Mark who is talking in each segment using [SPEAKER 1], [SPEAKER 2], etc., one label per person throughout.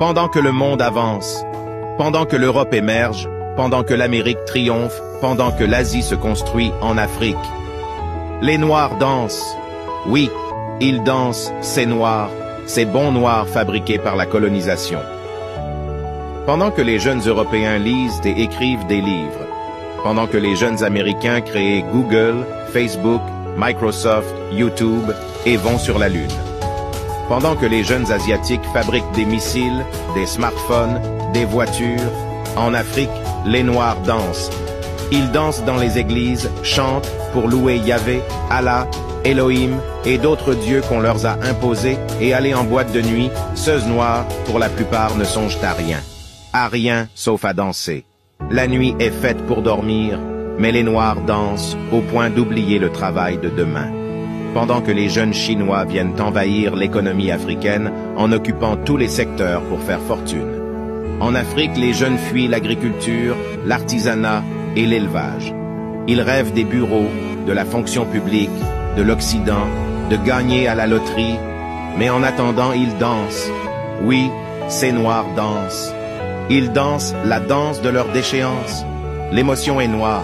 [SPEAKER 1] Pendant que le monde avance, pendant que l'Europe émerge, pendant que l'Amérique triomphe, pendant que l'Asie se construit en Afrique. Les Noirs dansent. Oui, ils dansent, ces Noirs, ces bons Noirs fabriqués par la colonisation. Pendant que les jeunes Européens lisent et écrivent des livres, pendant que les jeunes Américains créent Google, Facebook, Microsoft, YouTube et vont sur la Lune. Pendant que les jeunes Asiatiques fabriquent des missiles, des smartphones, des voitures, en Afrique, les Noirs dansent. Ils dansent dans les églises, chantent pour louer Yahvé, Allah, Elohim et d'autres dieux qu'on leur a imposés et aller en boîte de nuit, ceux noirs, pour la plupart, ne songent à rien sauf à danser. La nuit est faite pour dormir, mais les Noirs dansent au point d'oublier le travail de demain. Pendant que les jeunes Chinois viennent envahir l'économie africaine en occupant tous les secteurs pour faire fortune. En Afrique, les jeunes fuient l'agriculture, l'artisanat et l'élevage. Ils rêvent des bureaux, de la fonction publique, de l'Occident, de gagner à la loterie, mais en attendant, ils dansent. Oui, ces Noirs dansent. Ils dansent la danse de leur déchéance. L'émotion est noire.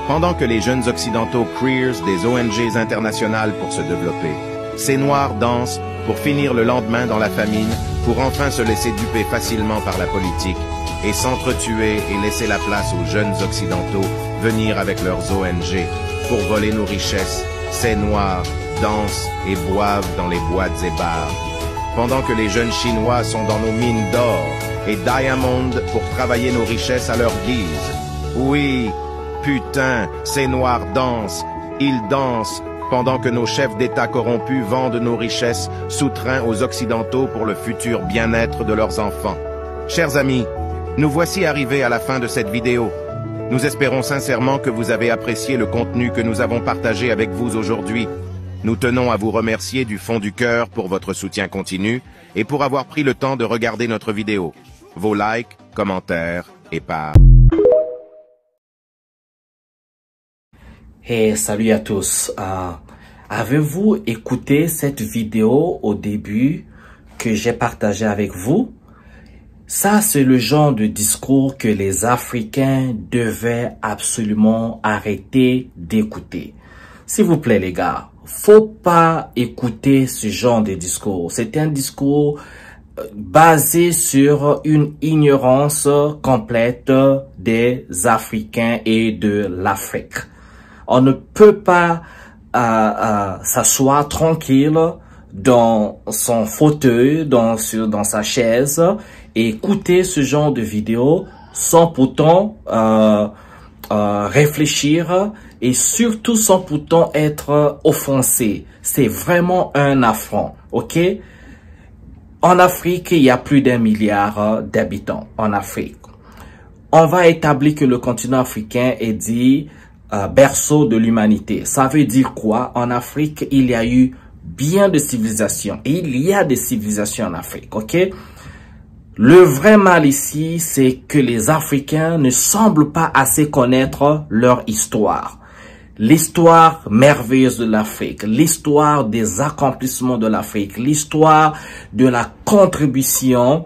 [SPEAKER 1] Pendant que les jeunes occidentaux créent des ONG internationales pour se développer, ces Noirs dansent pour finir le lendemain dans la famine, pour enfin se laisser duper facilement par la politique et s'entretuer et laisser la place aux jeunes occidentaux venir avec leurs ONG pour voler nos richesses. Ces Noirs dansent et boivent dans les boîtes et bars. Pendant que les jeunes Chinois sont dans nos mines d'or et diamond pour travailler nos richesses à leur guise. Oui, putain, ces Noirs dansent. Ils dansent pendant que nos chefs d'État corrompus vendent nos richesses sous train aux Occidentaux pour le futur bien-être de leurs enfants. Chers amis, nous voici arrivés à la fin de cette vidéo. Nous espérons sincèrement que vous avez apprécié le contenu que nous avons partagé avec vous aujourd'hui. Nous tenons à vous remercier du fond du cœur pour votre soutien continu et pour avoir pris le temps de regarder notre vidéo. Vos likes, commentaires et parts.
[SPEAKER 2] Hey, salut à tous. Avez-vous écouté cette vidéo au début que j'ai partagé avec vous? Ça, c'est le genre de discours que les Africains devaient absolument arrêter d'écouter. S'il vous plaît, les gars, faut pas écouter ce genre de discours. C'est un discours basé sur une ignorance complète des Africains et de l'Afrique. On ne peut pas s'asseoir tranquille dans son fauteuil, dans sa chaise et écouter ce genre de vidéo sans pourtant réfléchir et surtout sans pourtant être offensé. C'est vraiment un affront, ok? En Afrique, il y a plus d'1 milliard d'habitants en Afrique. On va établir que le continent africain est dit berceau de l'humanité. Ça veut dire quoi? En Afrique, il y a eu bien de civilisations. Et il y a des civilisations en Afrique, ok? Le vrai mal ici, c'est que les Africains ne semblent pas assez connaître leur histoire. L'histoire merveilleuse de l'Afrique, l'histoire des accomplissements de l'Afrique, l'histoire de la contribution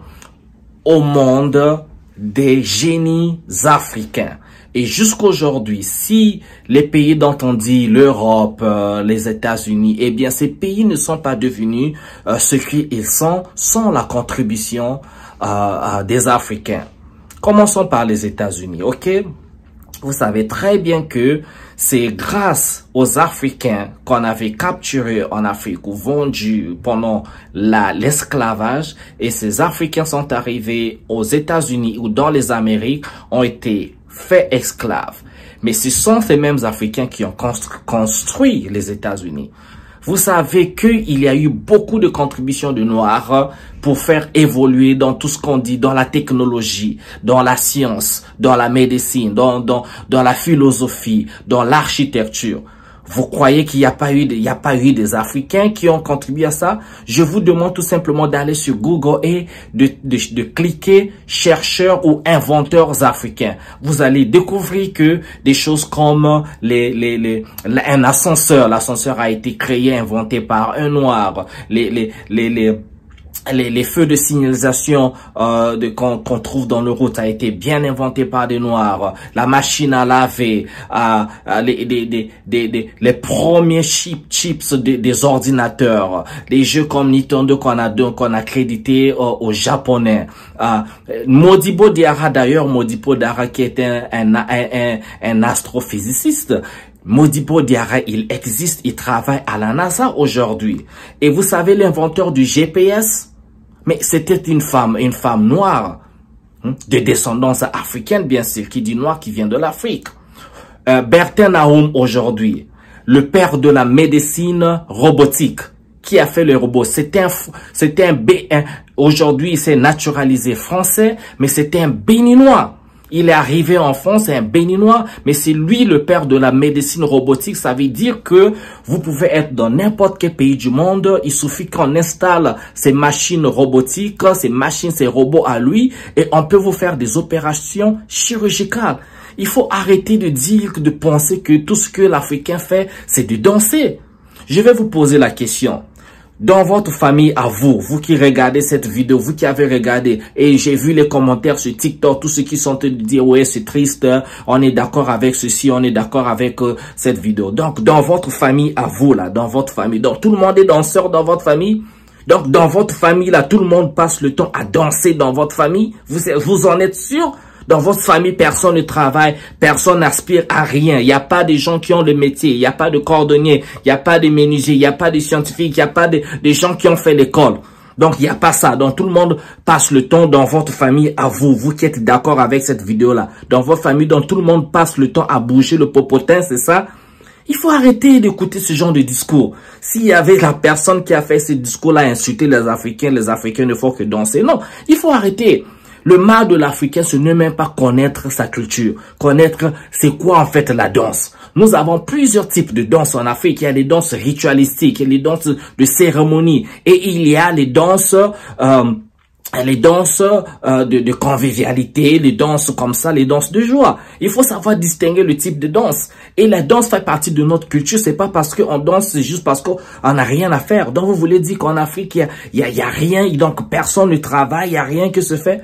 [SPEAKER 2] au monde des génies africains. Et jusqu'aujourd'hui, si les pays dont on dit l'Europe, les États-Unis, eh bien ces pays ne sont pas devenus ce qu'ils sont sans la contribution des Africains. Commençons par les États-Unis, ok? Vous savez très bien que c'est grâce aux Africains qu'on avait capturés en Afrique ou vendus pendant l'esclavage, et ces Africains sont arrivés aux États-Unis ou dans les Amériques, ont été faits esclaves. Mais ce sont ces mêmes Africains qui ont construit les États-Unis. Vous savez qu'il y a eu beaucoup de contributions de Noirs pour faire évoluer dans tout ce qu'on dit, dans la technologie, dans la science, dans la médecine, dans la philosophie, dans l'architecture. Vous croyez qu'il n'y a pas eu des Africains qui ont contribué à ça? Je vous demande tout simplement d'aller sur Google et de cliquer chercheurs ou inventeurs africains. Vous allez découvrir que des choses comme un ascenseur, l'ascenseur a été créé, inventé par un noir. les feux de signalisation qu'on trouve dans le route a été bien inventé par des Noirs. La machine à laver, les premiers chips des ordinateurs, les jeux comme Nintendo qu'on a crédité aux Japonais. Modibo Diarra d'ailleurs, Modibo Diarra qui est un astrophysiciste. Modibo Diarra, il existe, il travaille à la NASA aujourd'hui. Et vous savez l'inventeur du GPS? Mais c'était une femme noire, de descendance africaine bien sûr, qui dit noir, qui vient de l'Afrique. Bertin Naoum aujourd'hui, le père de la médecine robotique, qui a fait le robot. Aujourd'hui il s'est naturalisé français, mais c'était un Béninois. Il est arrivé en France, c'est un Béninois, mais c'est lui le père de la médecine robotique. Ça veut dire que vous pouvez être dans n'importe quel pays du monde. Il suffit qu'on installe ces machines robotiques, ces robots à lui, et on peut vous faire des opérations chirurgicales. Il faut arrêter de penser que tout ce que l'Africain fait, c'est de danser. Je vais vous poser la question. Dans votre famille, à vous qui regardez cette vidéo, vous qui avez regardé, et j'ai vu les commentaires sur TikTok, tous ceux qui sont de dire, ouais, c'est triste, on est d'accord avec ceci, on est d'accord avec cette vidéo. Donc, dans votre famille, à vous, là, dans votre famille, donc tout le monde est danseur dans votre famille. Donc, dans votre famille, là, tout le monde passe le temps à danser dans votre famille. Vous en êtes sûr? Dans votre famille, personne ne travaille, personne n'aspire à rien. Il n'y a pas des gens qui ont le métier, il n'y a pas de cordonniers, il n'y a pas de menuisiers, il n'y a pas de scientifiques, il n'y a pas des gens qui ont fait l'école. Donc, il n'y a pas ça. Donc, tout le monde passe le temps dans votre famille à vous qui êtes d'accord avec cette vidéo-là. Dans votre famille, donc tout le monde passe le temps à bouger le popotin, c'est ça? Il faut arrêter d'écouter ce genre de discours. S'il y avait la personne qui a fait ce discours-là, insulter les Africains ne font que danser. Non, il faut arrêter. Le mal de l'Africain, ce n'est même pas connaître sa culture, connaître c'est quoi en fait la danse. Nous avons plusieurs types de danse en Afrique. Il y a les danses ritualistiques, les danses de cérémonie, et il y a les danses de convivialité, les danses comme ça, les danses de joie. Il faut savoir distinguer le type de danse. Et la danse fait partie de notre culture. C'est pas parce qu'on danse, c'est juste parce qu'on n'a rien à faire. Donc vous voulez dire qu'en Afrique, il y a rien, donc personne ne travaille, il y a rien que se fait.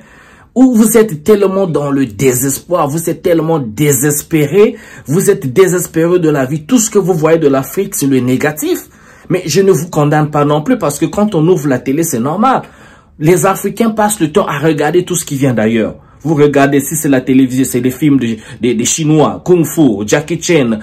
[SPEAKER 2] Ou vous êtes tellement dans le désespoir, vous êtes tellement désespéré, vous êtes désespéré de la vie. Tout ce que vous voyez de l'Afrique, c'est le négatif. Mais je ne vous condamne pas non plus parce que quand on ouvre la télé, c'est normal. Les Africains passent le temps à regarder tout ce qui vient d'ailleurs. Vous regardez, si c'est la télévision, c'est les films des Chinois, Kung Fu, Jackie Chan,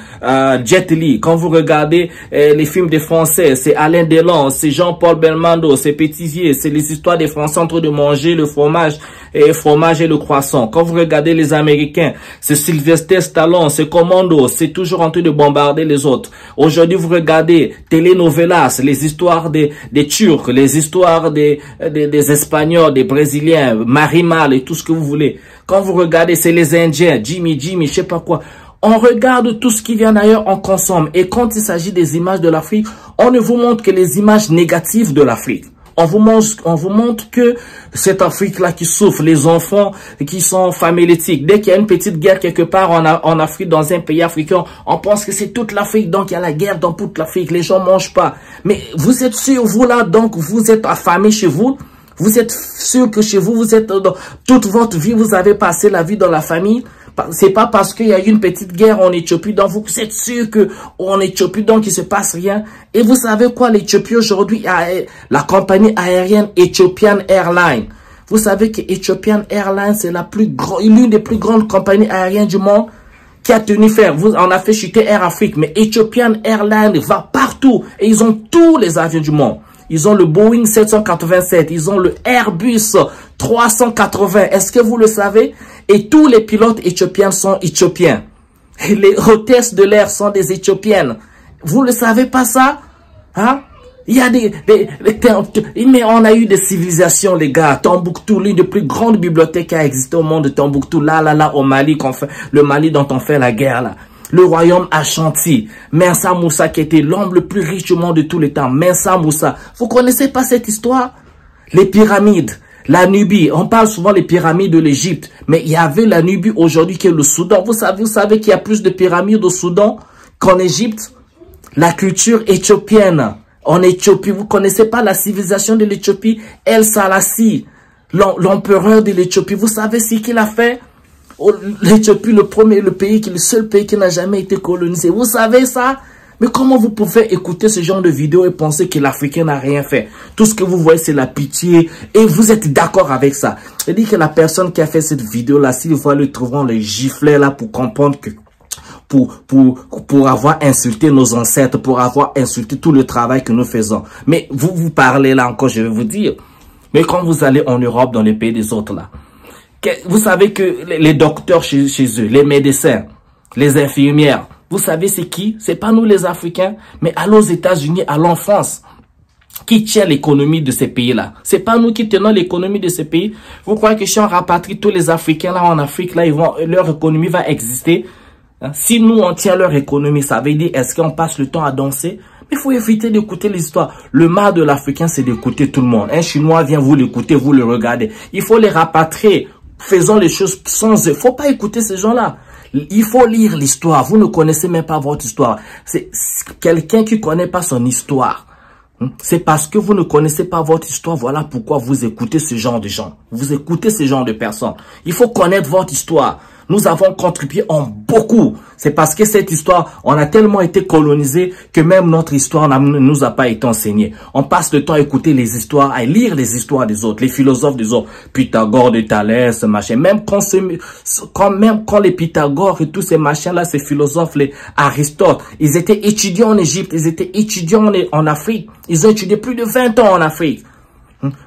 [SPEAKER 2] Jet Li. Quand vous regardez les films des Français, c'est Alain Delon, c'est Jean-Paul Belmondo, c'est Pétivier, c'est les histoires des Français en train de manger le fromage et le croissant. Quand vous regardez les Américains, c'est Sylvester Stallone, c'est Commando, c'est toujours en train de bombarder les autres. Aujourd'hui, vous regardez telenovelas, les histoires des Turcs, les histoires des Espagnols, des Brésiliens, Marimal et tout ce que vous voulez. Quand vous regardez, c'est les Indiens, Jimmy, je sais pas quoi. On regarde tout ce qui vient d'ailleurs, on consomme. Et quand il s'agit des images de l'Afrique, on ne vous montre que les images négatives de l'Afrique. On vous montre que cette Afrique-là qui souffre, les enfants qui sont famélétiques. Dès qu'il y a une petite guerre quelque part en Afrique, dans un pays africain, on pense que c'est toute l'Afrique, donc il y a la guerre dans toute l'Afrique. Les gens mangent pas. Mais vous êtes sûr, vous là, donc vous êtes affamés chez vous. Vous êtes sûr que chez vous, vous êtes dans toute votre vie, vous avez passé la vie dans la famille. C'est pas parce qu'il y a eu une petite guerre en Éthiopie, donc vous êtes sûr que en Éthiopie, donc il se passe rien. Et vous savez quoi, l'Éthiopie aujourd'hui, la compagnie aérienne Ethiopian Airlines. Vous savez que Ethiopian Airlines, c'est l'une des plus grandes compagnies aériennes du monde qui a tenu faire. On a fait chuter Air Afrique, mais Ethiopian Airlines va partout et ils ont tous les avions du monde. Ils ont le Boeing 787, ils ont le Airbus 380. Est-ce que vous le savez? Et tous les pilotes éthiopiens sont éthiopiens. Et les hôtesses de l'air sont des éthiopiennes. Vous ne savez pas ça? Hein? Il y a mais on a eu des civilisations, les gars. Tombouctou, l'une des plus grandes bibliothèques qui a existé au monde de Tombouctou. Là, au Mali, le Mali dont on fait la guerre, là. Le royaume Ashanti, Mensa Moussa qui était l'homme le plus riche du monde de tous les temps, Mensa Moussa. Vous connaissez pas cette histoire? Les pyramides, la Nubie, on parle souvent des pyramides de l'Égypte, mais il y avait la Nubie aujourd'hui qui est le Soudan. Vous savez qu'il y a plus de pyramides au Soudan qu'en Égypte? La culture éthiopienne. En Éthiopie, vous connaissez pas la civilisation de l'Éthiopie? El Selassie, l'empereur de l'Éthiopie, vous savez ce qu'il a fait? L'Éthiopie, le seul pays qui n'a jamais été colonisé. Vous savez ça? Mais comment vous pouvez écouter ce genre de vidéo et penser que l'Africain n'a rien fait? Tout ce que vous voyez, c'est la pitié. Et vous êtes d'accord avec ça. C'est-à-dire que la personne qui a fait cette vidéo-là, s'ils voient le trouveront les giflets là pour comprendre que pour avoir insulté nos ancêtres, pour avoir insulté tout le travail que nous faisons. Mais vous parlez là encore, je vais vous dire. Mais quand vous allez en Europe, dans les pays des autres là, vous savez que les docteurs chez eux, les médecins, les infirmières, vous savez c'est qui? C'est pas nous les Africains, mais allons aux États-Unis, allons en France. Qui tient l'économie de ces pays-là? C'est pas nous qui tenons l'économie de ces pays. Vous croyez que si on rapatrie tous les Africains là en Afrique, là, leur économie va exister? Si nous on tient leur économie, ça veut dire est-ce qu'on passe le temps à danser? Mais il faut éviter d'écouter les histoires. Le mal de l'Africain, c'est d'écouter tout le monde. Un Chinois vient, vous l'écoutez, vous le regardez. Il faut les rapatrier. Faisons les choses sans eux. Faut pas écouter ces gens-là. Il faut lire l'histoire. Vous ne connaissez même pas votre histoire. C'est quelqu'un qui connaît pas son histoire. C'est parce que vous ne connaissez pas votre histoire. Voilà pourquoi vous écoutez ce genre de gens. Vous écoutez ce genre de personnes. Il faut connaître votre histoire. Nous avons contribué en beaucoup. C'est parce que cette histoire, on a tellement été colonisé que même notre histoire ne nous a pas été enseignée. On passe le temps à écouter les histoires, à lire les histoires des autres, les philosophes des autres. Pythagore, de Thalès, machin. Même quand les Pythagore et tous ces machins-là, ces philosophes, les Aristote, ils étaient étudiants en Égypte, ils étaient étudiants en Afrique. Ils ont étudié plus de 20 ans en Afrique.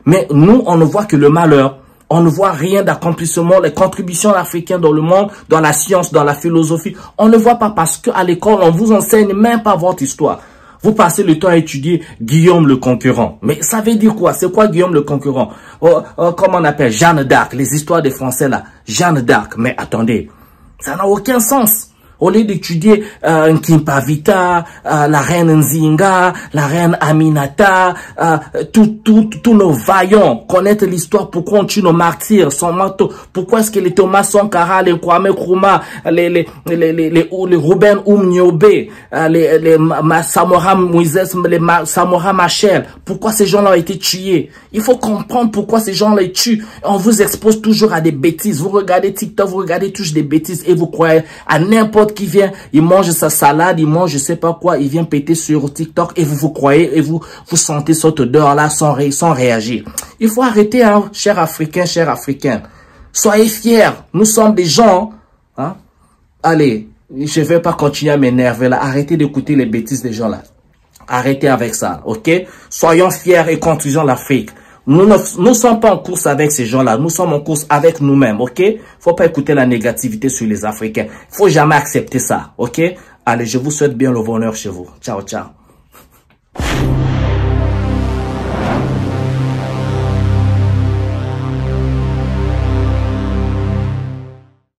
[SPEAKER 2] Mais nous, on ne voit que le malheur. On ne voit rien d'accomplissement, les contributions africaines dans le monde, dans la science, dans la philosophie. On ne voit pas parce qu'à l'école, on vous enseigne même pas votre histoire. Vous passez le temps à étudier Guillaume le Conquérant. Mais ça veut dire quoi? C'est quoi Guillaume le Conquérant? Comment on appelle? Jeanne d'Arc, les histoires des Français là. Jeanne d'Arc. Mais attendez, ça n'a aucun sens. Au lieu d'étudier Nkimpavita, la reine Nzinga, la reine Aminata, tous nos vaillants, connaître l'histoire, pourquoi on tue nos martyrs, son manteau, pourquoi est-ce que les Thomas Sankara, les Kwame Nkrumah, les Ruben Oumniobé, les Samora Moïse, les Samora Machel, pourquoi ces gens-là ont été tués? Il faut comprendre pourquoi ces gens-là les tuent. On vous expose toujours à des bêtises. Vous regardez TikTok, vous regardez toujours des bêtises et vous croyez à n'importe qui vient, il mange sa salade, il mange je sais pas quoi, il vient péter sur TikTok et vous croyez et vous sentez cette odeur là sans réagir. Il faut arrêter, hein, chers Africains, chers Africains. Soyez fiers, nous sommes des gens, hein. Allez, je vais pas continuer à m'énerver là, arrêtez d'écouter les bêtises des gens là. Arrêtez avec ça, ok? Soyons fiers et construisons l'Afrique. Nous ne sommes pas en course avec ces gens-là. Nous sommes en course avec nous-mêmes, ok? Faut pas écouter la négativité sur les Africains. Faut jamais accepter ça, ok? Allez, je vous souhaite bien le bonheur chez vous. Ciao, ciao.